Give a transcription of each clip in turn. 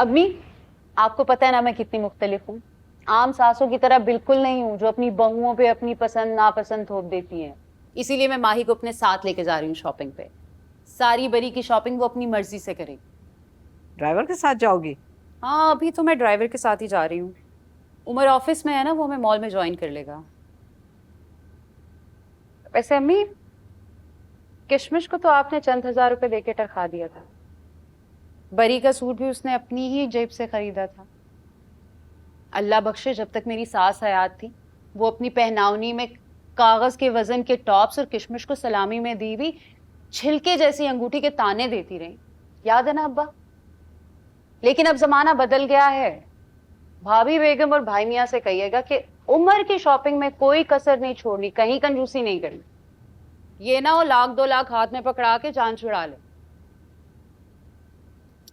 अम्मी, आपको पता है ना मैं कितनी मुख्तलिफ हूँ। आम सासों की तरह बिल्कुल नहीं हूँ जो अपनी बहुओं पे अपनी पसंद नापसंद थोप देती हैं। इसीलिए मैं माही को अपने साथ लेके जा रही हूँ शॉपिंग पे। सारी बरी की शॉपिंग वो अपनी मर्जी से करेगी। ड्राइवर के साथ जाओगी? हाँ, अभी तो मैं ड्राइवर के साथ ही जा रही हूँ। उमर ऑफिस में है ना, वो हमें मॉल में ज्वाइन कर लेगा। वैसे अम्मी, किशमिश को तो आपने चंद हजार रुपए देके टरखा दिया था। बरी का सूट भी उसने अपनी ही जेब से खरीदा था। अल्लाह बख्शे, जब तक मेरी सास हयात थी वो अपनी पहनावनी में कागज के वजन के टॉप्स और किशमिश को सलामी में दी हुई छिलके जैसी अंगूठी के ताने देती रही। याद है ना अब्बा? लेकिन अब जमाना बदल गया है। भाभी बेगम और भाई मियां से कहिएगा कि उमर की शॉपिंग में कोई कसर नहीं छोड़नी, कहीं कंजूसी नहीं करनी। ये ना हो 1-2 लाख हाथ में पकड़ा के जान छुड़ा ले।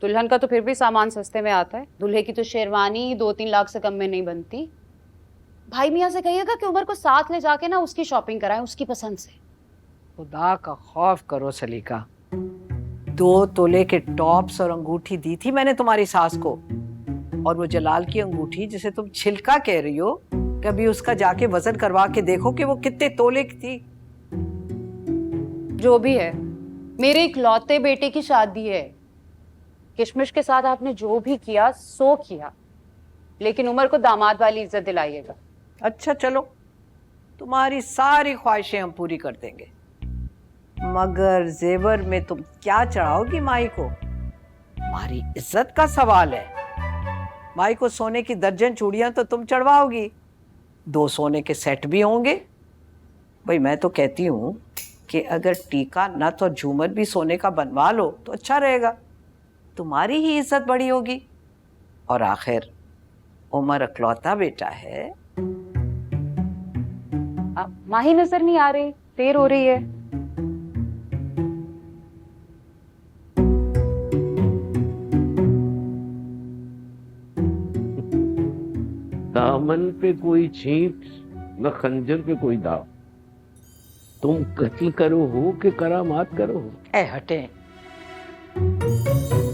दुल्हन का तो फिर भी सामान सस्ते में आता है, दूल्हे की तो शेरवानी ही 2-3 लाख से कम में नहीं बनती। भाई मियां से कहिएगा कि उमर को साथ ले जाके ना उसकी शॉपिंग कराएं, उसकी पसंद से। खुदा का खौफ करो सलीका, 2 तोले के टॉप्स और अंगूठी दी थी मैंने तुम्हारी सास को, और वो जलाल की अंगूठी जिसे तुम छिलका कह रही हो, कभी उसका जाके वजन करवा के देखो कि वो कितने तोले की थी। जो भी है, मेरे इकलौते बेटे की शादी है। किशमिश के साथ आपने जो भी किया सो किया, लेकिन उमर को दामाद वाली इज्जत दिलाइएगा। अच्छा चलो, तुम्हारी सारी ख्वाहिशें हम पूरी कर देंगे, मगर जेवर में तुम क्या चढ़ाओगी माई को? तुम्हारी इज्जत का सवाल है। माई को सोने की दर्जन चूड़ियां तो तुम चढ़वाओगी, 2 सोने के सेट भी होंगे। भाई मैं तो कहती हूँ कि अगर टीका नथ और झूमर भी सोने का बनवा लो तो अच्छा रहेगा, तुम्हारी ही इज्जत बड़ी होगी। और आखिर उमर अकलौता बेटा है। माही नजर नहीं आ रही, देर हो रही है। दामन पे कोई छींट न खंजर पे कोई दाव। तुम कत्ल करो हो कि करामात करो हो। ए हटे।